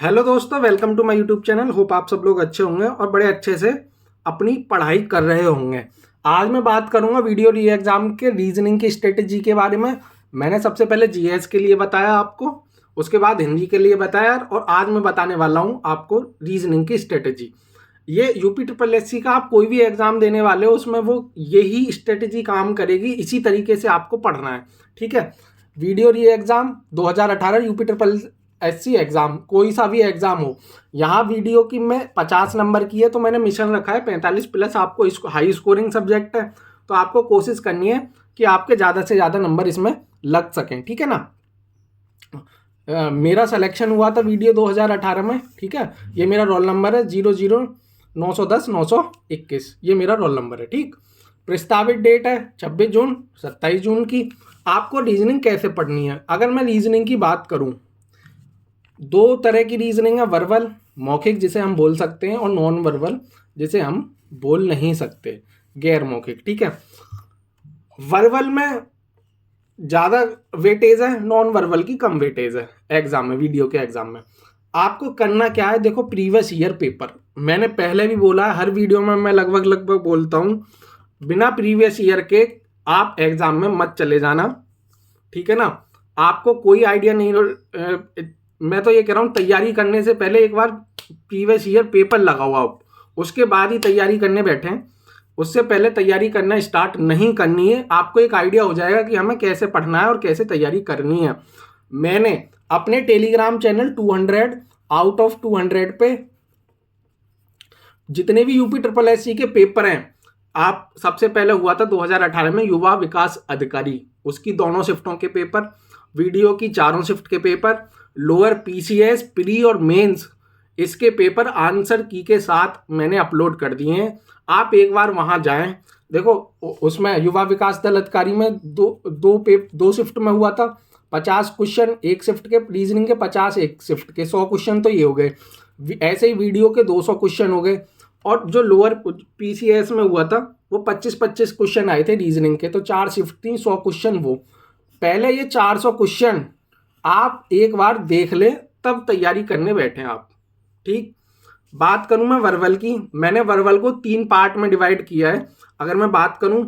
Hello दोस्तों, welcome to my YouTube channel. Hope आप सब लोग अच्छे होंगे और बड़े अच्छे से अपनी पढ़ाई कर रहे होंगे। आज मैं बात करूंगा वीडियो री एग्जाम के रीजनिंग की स्ट्रेटेजी के बारे में। मैंने सबसे पहले जीएस के लिए बताया आपको, उसके बाद हिंदी के लिए बताया और आज मैं बताने वाला हूं आपको रीजनिंग की स्ट्रेटेजी। ये यूपी ट्रिपल एस सी का आप कोई भी एग्जाम देने वाले हो उसमें वो यही स्ट्रेटेजी काम करेगी, इसी तरीके से आपको पढ़ना है। ठीक है। वीडियो री exam 2018 UP triple SC exam, कोई सा भी एग्जाम हो, यहाँ वीडियो की मैं 50 नंबर की है तो मैंने मिशन रखा है 45 प्लस। आपको इसको हाई स्कोरिंग सब्जेक्ट है तो आपको कोशिश करनी है कि आपके ज़्यादा से ज़्यादा नंबर इसमें लग सकें। ठीक है ना। मेरा सिलेक्शन हुआ था वीडियो 2018 में। ठीक है। ये मेरा रोल नंबर है 00910921, ये मेरा रोल नंबर है। ठीक। प्रस्तावित डेट है 26 जून 27 जून की। आपको रीजनिंग कैसे पढ़नी है, अगर मैं रीजनिंग की बात करूं, दो तरह की रीजनिंग है। वर्बल मौखिक जिसे हम बोल सकते हैं और नॉन वर्बल जिसे हम बोल नहीं सकते, गैर मौखिक। ठीक है। वर्बल में ज़्यादा वेटेज है, नॉन वर्बल की कम वेटेज है एग्जाम में, वीडियो के एग्जाम में। आपको करना क्या है, देखो प्रीवियस ईयर पेपर, मैंने पहले भी बोला है, हर वीडियो में मैं लगभग बोलता हूँ, बिना प्रीवियस ईयर के आप एग्जाम में मत चले जाना। ठीक है ना। आपको कोई आइडिया नहीं, मैं तो ये कह रहा हूँ तैयारी करने से पहले एक बार प्रीवियस ईयर पेपर लगाओ आप, उसके बाद ही तैयारी करने बैठें। उससे पहले तैयारी करना स्टार्ट नहीं करनी है। आपको एक आइडिया हो जाएगा कि हमें कैसे पढ़ना है और कैसे तैयारी करनी है। मैंने अपने टेलीग्राम चैनल 200 आउट ऑफ 200 पे जितने भी यूपी ट्रिपल एस सी के पेपर हैं, आप सबसे पहले हुआ था 2018 में युवा विकास अधिकारी, उसकी दोनों शिफ्टों के पेपर, वीडियो की चारों शिफ्ट के पेपर, लोअर पीसीएस प्री और मेंस इसके पेपर आंसर की के साथ मैंने अपलोड कर दिए हैं। आप एक बार वहां जाएं। देखो उसमें युवा विकास दल अधिकारी में दो शिफ्ट में हुआ था। 50 क्वेश्चन एक शिफ्ट के रीजनिंग के, 50 एक शिफ्ट के, 100 क्वेश्चन तो ये हो गए। ऐसे ही वीडियो के 200 क्वेश्चन हो गए। और जो लोअर पीसीएस में हुआ था वो 25-25 क्वेश्चन आए थे रीजनिंग के, तो 4 शिफ्ट थी, 100 क्वेश्चन। वो पहले ये 400 क्वेश्चन आप एक बार देख ले, तब तैयारी करने बैठे आप। ठीक। बात करूं मैं वर्बल की, मैंने वर्बल को 3 पार्ट में डिवाइड किया है। अगर मैं बात करूं,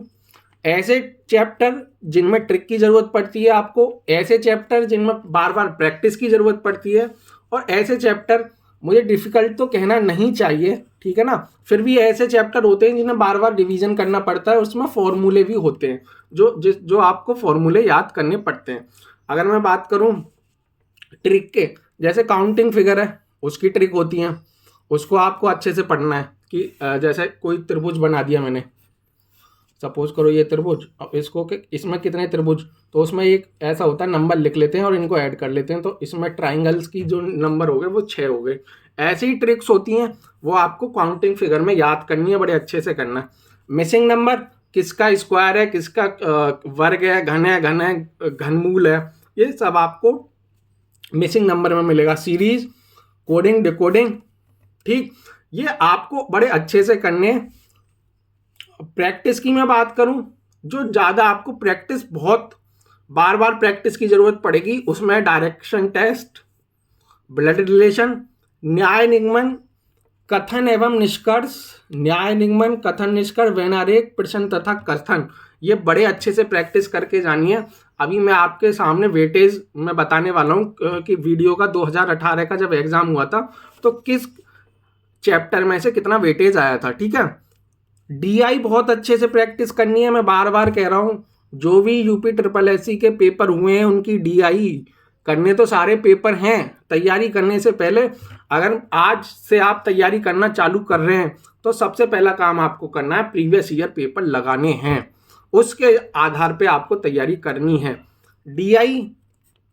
ऐसे चैप्टर जिनमें ट्रिक की जरूरत पड़ती है आपको, ऐसे चैप्टर जिनमें बार बार प्रैक्टिस की जरूरत पड़ती है, और ऐसे चैप्टर, मुझे डिफिकल्ट तो कहना नहीं चाहिए, ठीक है ना, फिर भी ऐसे चैप्टर होते हैं जिन्हें बार बार रिवीजन करना पड़ता है, उसमें फॉर्मूले भी होते हैं जो आपको फॉर्मूले याद करने पड़ते हैं। अगर मैं बात करूं ट्रिक के, जैसे काउंटिंग फिगर है, उसकी ट्रिक होती है, उसको आपको अच्छे से पढ़ना है। कि जैसे कोई त्रिभुज बना दिया मैंने, सपोज करो ये त्रिभुज, अब इसको इसमें कितने त्रिभुज, तो उसमें एक ऐसा होता है, नंबर लिख लेते हैं और इनको ऐड कर लेते हैं, तो इसमें ट्राइंगल्स की जो नंबर हो गए वो 6 हो गए। ऐसी ही ट्रिक्स होती हैं, वो आपको काउंटिंग फिगर में याद करनी है, बड़े अच्छे से करना है। मिसिंग नंबर, किसका स्क्वायर है, किसका वर्ग है, घन है, घनमूल है, ये सब आपको मिसिंग नंबर में मिलेगा। Series, coding, decoding. ठीक। ये आपको बड़े अच्छे से करने। प्रैक्टिस की मैं बात करूं, जो ज़्यादा आपको प्रैक्टिस, बहुत बार बार प्रैक्टिस की जरूरत पड़ेगी, उसमें डायरेक्शन टेस्ट, ब्लड रिलेशन, न्याय निगमन, कथन एवं निष्कर्ष, न्याय निगमन, कथन निष्कर्ष, व्यवहारिक प्रश्न तथा कथन, ये बड़े अच्छे से प्रैक्टिस करके जानिए। अभी मैं आपके सामने वेटेज में बताने वाला हूँ कि वीडियो का 2018 का जब एग्जाम हुआ था तो किस चैप्टर में से कितना वेटेज आया था। ठीक है। डीआई बहुत अच्छे से प्रैक्टिस करनी है, मैं बार बार कह रहा हूँ, जो भी यूपी ट्रिपल एससी के पेपर हुए हैं उनकी डीआई करने तो सारे पेपर हैं। तैयारी करने से पहले, अगर आज से आप तैयारी करना चालू कर रहे हैं तो सबसे पहला काम आपको करना है प्रीवियस ईयर पेपर लगाने हैं, उसके आधार पे आपको तैयारी करनी है। डीआई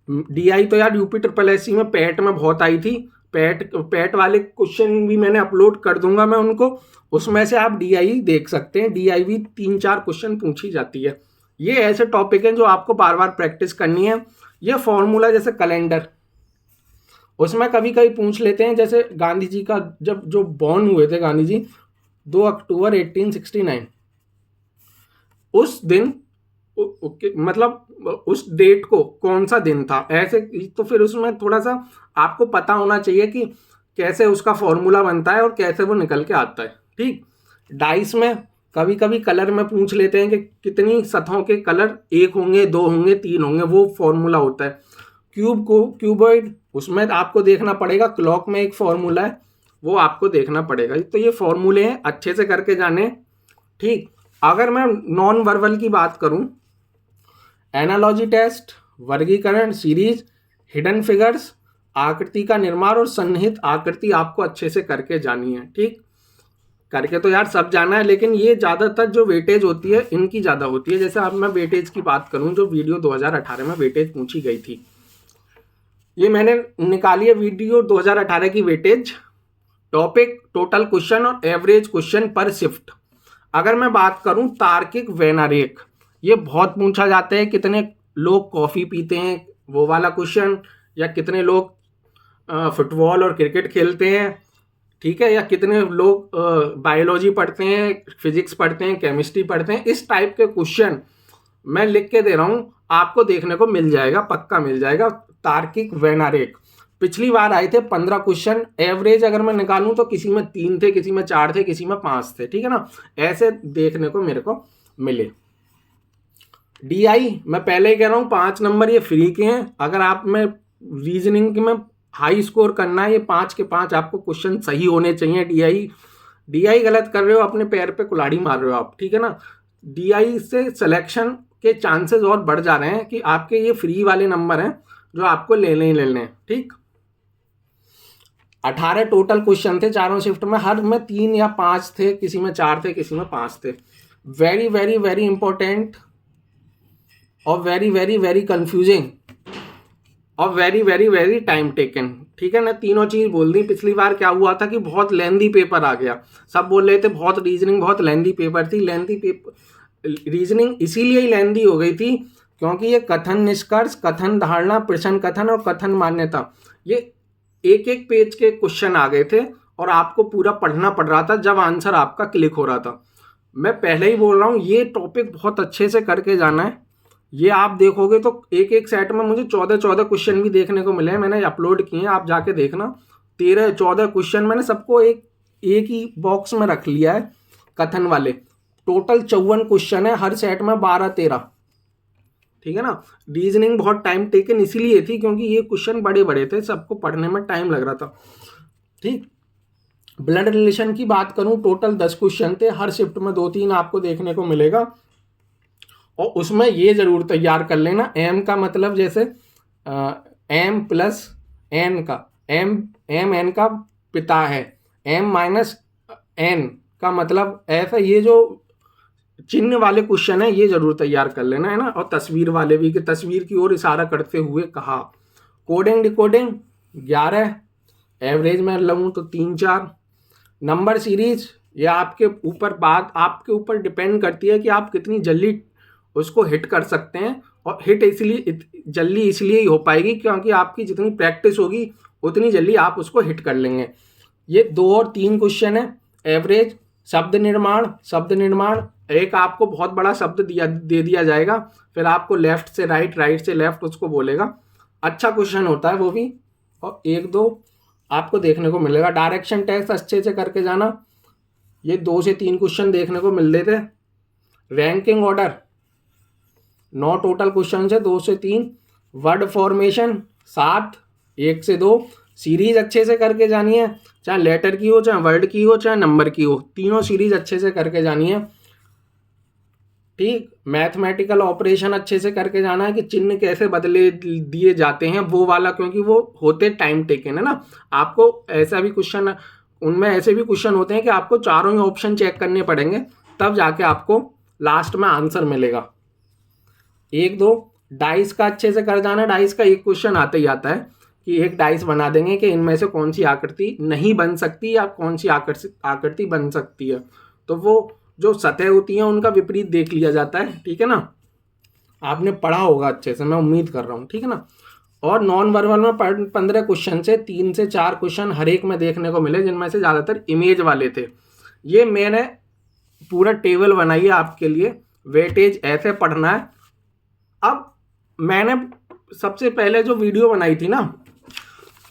डीआई तो यार यूपी ट्रिपल एससी में पैट में बहुत आई थी। पैट वाले क्वेश्चन भी मैंने अपलोड कर दूंगा मैं उनको, उसमें से आप डीआई देख सकते हैं। डीआई भी 3-4 क्वेश्चन पूछी जाती है। ये ऐसे टॉपिक हैं जो आपको बार बार प्रैक्टिस करनी है। ये फॉर्मूला जैसे कैलेंडर, उसमें कभी कभी पूछ लेते हैं, जैसे गांधी जी का जब जो बॉर्न हुए थे गांधी जी 2 अक्टूबर 1869, उस दिन मतलब उस डेट को कौन सा दिन था ऐसे, तो फिर उसमें थोड़ा सा आपको पता होना चाहिए कि कैसे उसका फॉर्मूला बनता है और कैसे वो निकल के आता है। ठीक, डाइस में कभी कभी कलर में पूछ लेते हैं कि कितनी सतहों के कलर, एक होंगे, दो होंगे, तीन होंगे, वो फॉर्मूला होता है। क्यूब को क्यूबॉइड, उसमें आपको देखना पड़ेगा, क्लॉक में एक फॉर्मूला है, वो आपको देखना पड़ेगा। तो ये फॉर्मूले हैं, अच्छे से करके जाने। ठीक, अगर मैं नॉन वर्बल की बात करूं, एनालॉजी टेस्ट, वर्गीकरण, सीरीज, हिडन फिगर्स, आकृति का निर्माण और सन्निहित आकृति आपको अच्छे से करके जानी है। ठीक, करके तो यार सब जाना है, लेकिन ये ज़्यादातर जो वेटेज होती है इनकी ज़्यादा होती है। जैसे अब मैं वेटेज की बात करूं, जो वीडियो 2018 में वेटेज पूछी गई थी, ये मैंने निकाली है वीडियो 2018 की वेटेज। टॉपिक, टोटल क्वेश्चन और एवरेज क्वेश्चन पर शिफ्ट। अगर मैं बात करूं तार्किक वैनारेख, ये बहुत पूछा जाता है, कितने लोग कॉफ़ी पीते हैं वो वाला क्वेश्चन, या कितने लोग फुटबॉल और क्रिकेट खेलते हैं, ठीक है, या कितने लोग बायोलॉजी पढ़ते हैं, फिजिक्स पढ़ते हैं, केमिस्ट्री पढ़ते हैं। इस टाइप के क्वेश्चन मैं लिख के दे रहा हूँ, आपको देखने को मिल जाएगा, पक्का मिल जाएगा। तार्किक वैनारेख पिछली बार आए थे 15 क्वेश्चन, एवरेज अगर मैं निकालूं तो किसी में 3 थे, किसी में 4 थे, किसी में 5 थे, ठीक है ना, ऐसे देखने को मेरे को मिले। डीआई मैं पहले ही कह रहा हूँ 5 नंबर ये फ्री के हैं। अगर आप में रीजनिंग में हाई स्कोर करना है, ये 5 के 5 आपको क्वेश्चन सही होने चाहिए। डीआई गलत कर रहे हो, अपने पैर पे कुल्हाड़ी मार रहे हो आप, ठीक है ना। डीआई से सिलेक्शन के चांसेस और बढ़ जा रहे हैं कि आपके ये फ्री वाले नंबर हैं जो आपको लेने ही लेने हैं। ठीक, 18 टोटल क्वेश्चन थे चारों शिफ्ट में, हर में 3 या 5 थे, किसी में 4 थे, किसी में 5 थे। वेरी वेरी वेरी इंपॉर्टेंट और वेरी वेरी वेरी कंफ्यूजिंग और very very very time taken, ठीक है ना। तीनों चीज बोल दी। पिछली बार क्या हुआ था कि बहुत लेंदी पेपर आ गया, सब बोल रहे थे बहुत रीजनिंग, बहुत लेंदी पेपर थी। लेंदी पेपर रीजनिंग इसीलिए ही लेंदी हो गई थी क्योंकि ये कथन निष्कर्ष, कथन धारणा, प्रश्न कथन और कथन मान्यता, ये एक एक पेज के क्वेश्चन आ गए थे और आपको पूरा पढ़ना पड़ रहा था जब आंसर आपका क्लिक हो रहा था। मैं पहले ही बोल रहा हूँ, ये टॉपिक बहुत अच्छे से करके जाना है। ये आप देखोगे तो एक एक सेट में मुझे 14 क्वेश्चन भी देखने को मिले हैं, मैंने अपलोड किए हैं, आप जाके देखना। 13-14 क्वेश्चन मैंने सबको एक ही बॉक्स में रख लिया है, कथन वाले। टोटल 54 क्वेश्चन है, हर सेट में 12-13, ठीक है ना। रीजनिंग बहुत टाइम टेकन इसीलिए थी क्योंकि ये क्वेश्चन बड़े बड़े थे, सबको पढ़ने में टाइम लग रहा था। ठीक, ब्लड रिलेशन की बात करूं, टोटल 10 क्वेश्चन थे, हर शिफ्ट में 2-3 आपको देखने को मिलेगा। और उसमें ये जरूर तैयार कर लेना, एम का मतलब जैसे एम प्लस एन का, एम एन का पिता है, एम माइनस एन का मतलब ऐसा, ये जो चिन्ह वाले क्वेश्चन है ये जरूर तैयार कर लेना, है ना। और तस्वीर वाले भी, कि तस्वीर की ओर इशारा करते हुए कहा। कोडिंग डिकोडिंग 11, एवरेज में लगूँ तो 3-4। नंबर सीरीज, ये आपके ऊपर बात, आपके ऊपर डिपेंड करती है कि आप कितनी जल्दी उसको हिट कर सकते हैं। और हिट इसलिए जल्दी इसलिए ही हो पाएगी क्योंकि आपकी जितनी प्रैक्टिस होगी उतनी जल्दी आप उसको हिट कर लेंगे। ये 2 और 3 क्वेश्चन है। एवरेज, शब्द निर्माण, एक आपको बहुत बड़ा शब्द दे दिया जाएगा, फिर आपको लेफ्ट से राइट, राइट से लेफ्ट उसको बोलेगा। अच्छा क्वेश्चन होता है वो भी, और 1-2 आपको देखने को मिलेगा। डायरेक्शन टेस्ट अच्छे से करके जाना, ये 2 से 3 क्वेश्चन देखने को मिल रहे थे। रैंकिंग ऑर्डर 9 टोटल क्वेश्चन है, 2 से 3। वर्ड फॉर्मेशन 7, 1 से 2। सीरीज अच्छे से करके जानी है, चाहे लेटर की हो, चाहे वर्ड की हो, चाहे नंबर की हो, तीनों सीरीज अच्छे से करके जानी है। ठीक, मैथमेटिकल ऑपरेशन अच्छे से करके जाना है कि चिन्ह कैसे बदले दिए जाते हैं वो वाला, क्योंकि वो होते टाइम टेकन, है ना। आपको ऐसा भी क्वेश्चन, उनमें ऐसे भी क्वेश्चन होते हैं कि आपको चारों ही ऑप्शन चेक करने पड़ेंगे, तब जाके आपको लास्ट में आंसर मिलेगा। 1-2 डाइस का अच्छे से कर जाना। डाइस का एक क्वेश्चन आता ही आता है कि एक डाइस बना देंगे कि इनमें से कौन सी आकृति नहीं बन सकती या कौन सी आकृति बन सकती है, तो वो जो सतह होती हैं उनका विपरीत देख लिया जाता है, ठीक है ना। आपने पढ़ा होगा अच्छे से, मैं उम्मीद कर रहा हूँ, ठीक है ना। और नॉन वर्बल में 15 क्वेश्चन से 3 से 4 क्वेश्चन हर एक में देखने को मिले, जिनमें से ज़्यादातर इमेज वाले थे। ये मैंने पूरा टेबल बनाई है आपके लिए। वेटेज ऐसे पढ़ना है, अब मैंने सबसे पहले जो वीडियो बनाई थी ना,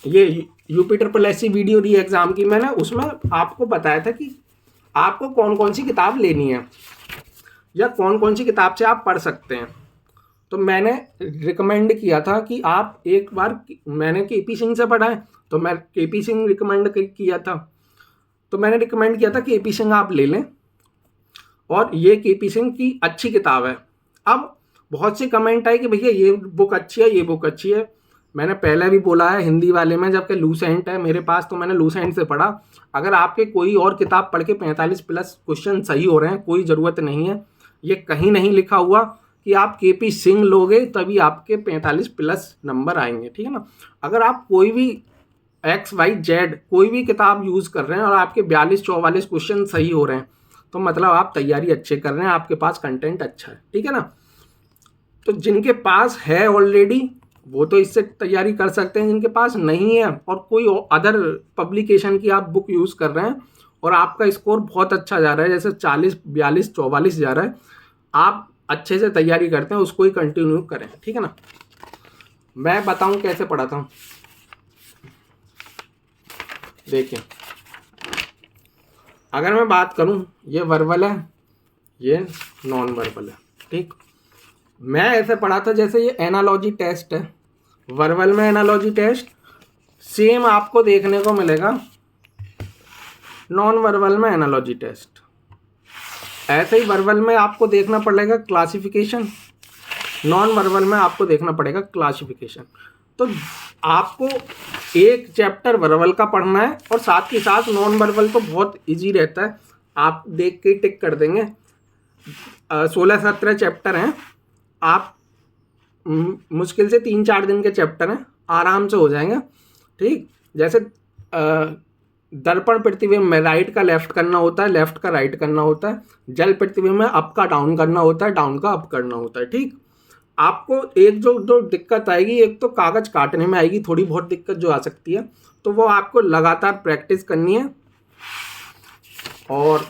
ये यूपी ट्रिपल एससी वीडियो री एग्ज़ाम की, मैंने उसमें आपको बताया था कि आपको कौन कौन सी किताब लेनी है या कौन कौन सी किताब से आप पढ़ सकते हैं। तो मैंने रिकमेंड किया था कि आप एक बार, मैंने केपी सिंह से पढ़ा है तो मैं केपी सिंह रिकमेंड किया था, तो मैंने रिकमेंड किया था कि केपी सिंह आप ले लें, और ये केपी सिंह की अच्छी किताब है। अब बहुत से कमेंट आए कि भैया ये बुक अच्छी है, ये बुक अच्छी है। मैंने पहले भी बोला है हिंदी वाले में, जबकि लूसेंट है मेरे पास तो मैंने लूसेंट से पढ़ा। अगर आपके कोई और किताब पढ़ के 45 प्लस क्वेश्चन सही हो रहे हैं, कोई ज़रूरत नहीं है, ये कहीं नहीं लिखा हुआ कि आप केपी सिंह लोगे तभी आपके 45 प्लस नंबर आएंगे, ठीक है ना। अगर आप कोई भी XYZ कोई भी किताब यूज़ कर रहे हैं और आपके 42-44 क्वेश्चन सही हो रहे हैं, तो मतलब आप तैयारी अच्छे कर रहे हैं, आपके पास कंटेंट अच्छा है, ठीक है ना। तो जिनके पास है ऑलरेडी वो तो इससे तैयारी कर सकते हैं, जिनके पास नहीं है और कोई अदर पब्लिकेशन की आप बुक यूज़ कर रहे हैं और आपका स्कोर बहुत अच्छा जा रहा है, जैसे 40, 42, 44 जा रहा है, आप अच्छे से तैयारी करते हैं, उसको ही कंटिन्यू करें, ठीक है ना। मैं बताऊं कैसे पढ़ा था, देखिए अगर मैं बात करूं, ये वर्बल है, ये नॉन वर्बल है, ठीक। मैं ऐसे पढ़ा था जैसे ये एनालॉजी टेस्ट है, वर्बल में एनालॉजी टेस्ट सेम आपको देखने को मिलेगा नॉन वर्बल में एनालॉजी टेस्ट। ऐसे ही वर्बल में आपको देखना पड़ेगा क्लासिफिकेशन, नॉन वर्बल में आपको देखना पड़ेगा क्लासिफिकेशन। तो आपको एक चैप्टर वर्बल का पढ़ना है और साथ ही साथ नॉन वर्बल तो बहुत इजी रहता है, आप देख के टिक कर देंगे। 16-17 चैप्टर हैं, आप मुश्किल से 3-4 दिन के चैप्टर हैं, आराम से हो जाएंगे, ठीक। जैसे दर्पण प्रतिबिंब में राइट का लेफ्ट करना होता है, लेफ्ट का राइट करना होता है। जल प्रतिबिंब में अप का डाउन करना होता है, डाउन का अप करना होता है, ठीक। आपको एक जो दिक्कत आएगी, एक तो कागज़ काटने में आएगी, थोड़ी बहुत दिक्कत जो आ सकती है, तो वो आपको लगातार प्रैक्टिस करनी है। और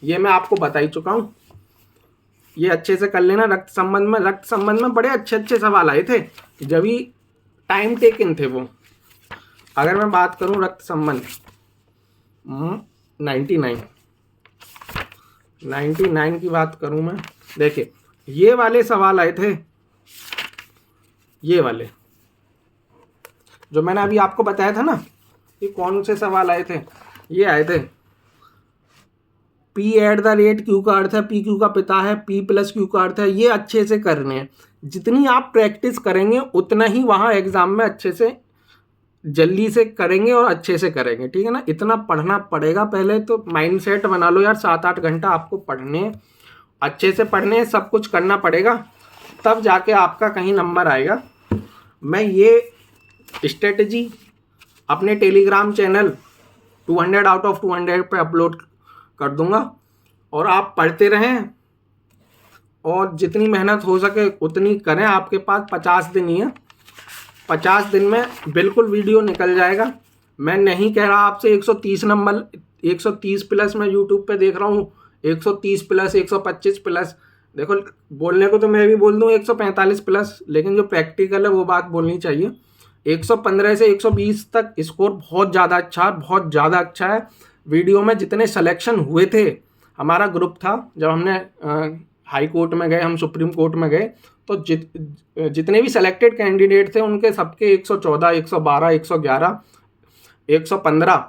ये मैं आपको बता ही चुका हूँ, ये अच्छे से कर लेना। रक्त संबंध में बड़े अच्छे अच्छे सवाल आए थे, जब ही टाइम टेकन थे वो। अगर मैं बात करूं रक्त संबंध 99 की बात करूं मैं, देखिए ये वाले सवाल आए थे, ये वाले जो मैंने अभी आपको बताया था ना कि कौन से सवाल आए थे, ये आए थे। P@Q का अर्थ है, PQ का पिता है, P+Q का अर्थ है। ये अच्छे से करने हैं, जितनी आप प्रैक्टिस करेंगे उतना ही वहाँ एग्जाम में अच्छे से जल्दी से करेंगे और अच्छे से करेंगे, ठीक है ना। इतना पढ़ना पड़ेगा, पहले तो माइंड सेट बना लो यार, 7-8 घंटा आपको पढ़ने, अच्छे से पढ़ने, सब कुछ करना पड़ेगा, तब जाके आपका कहीं नंबर आएगा। मैं ये स्ट्रेटजी अपने टेलीग्राम चैनल 200 आउट ऑफ 200 पे अपलोड कर दूंगा, और आप पढ़ते रहें और जितनी मेहनत हो सके उतनी करें। आपके पास 50 दिन ही है, 50 दिन में बिल्कुल वीडियो निकल जाएगा। मैं नहीं कह रहा आपसे 130 नंबर, 130 प्लस मैं यूट्यूब पे देख रहा हूँ, 130 प्लस, 125 प्लस। देखो बोलने को तो मैं भी बोल दूँ 145 प्लस, लेकिन जो प्रैक्टिकल है वो बात बोलनी चाहिए। 115 से 120 तक स्कोर बहुत ज़्यादा अच्छा है, बहुत ज़्यादा अच्छा है। वीडियो में जितने सिलेक्शन हुए थे, हमारा ग्रुप था जब हमने हाई कोर्ट में गए, हम सुप्रीम कोर्ट में गए, तो जितने भी सेलेक्टेड कैंडिडेट थे उनके सबके 114, 112, 111, 115,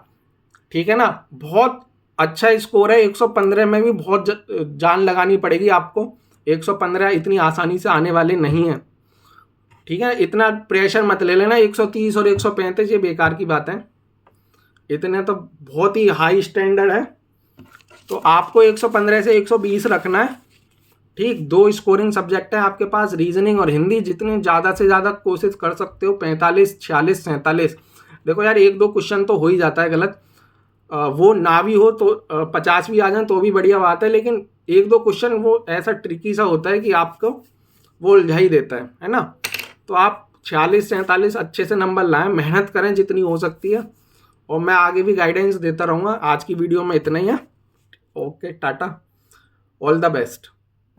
ठीक है ना। बहुत अच्छा स्कोर है। 115 में भी बहुत जान लगानी पड़ेगी आपको, 115 इतनी आसानी से आने वाले नहीं हैं, ठीक है। इतना प्रेशर मत ले लेना। 130 और 135 ये बेकार की बात है, इतने तो बहुत ही हाई स्टैंडर्ड है। तो आपको 115 से 120 रखना है, ठीक। 2 स्कोरिंग सब्जेक्ट है आपके पास, रीजनिंग और हिंदी। जितने ज़्यादा से ज़्यादा कोशिश कर सकते हो, 45, 46, 47। देखो यार 1-2 क्वेश्चन तो हो ही जाता है गलत, वो ना भी हो तो 50 भी आ जाए तो भी बढ़िया बात है, लेकिन 1-2 क्वेश्चन वो ऐसा ट्रिकी सा होता है कि आपको वो उलझा ही देता है ना। तो आप 46-47 अच्छे से नंबर लाएं, मेहनत करें जितनी हो सकती है, और मैं आगे भी गाइडेंस देता रहूँगा। आज की वीडियो में इतना ही है। Okay, Tata, all the best.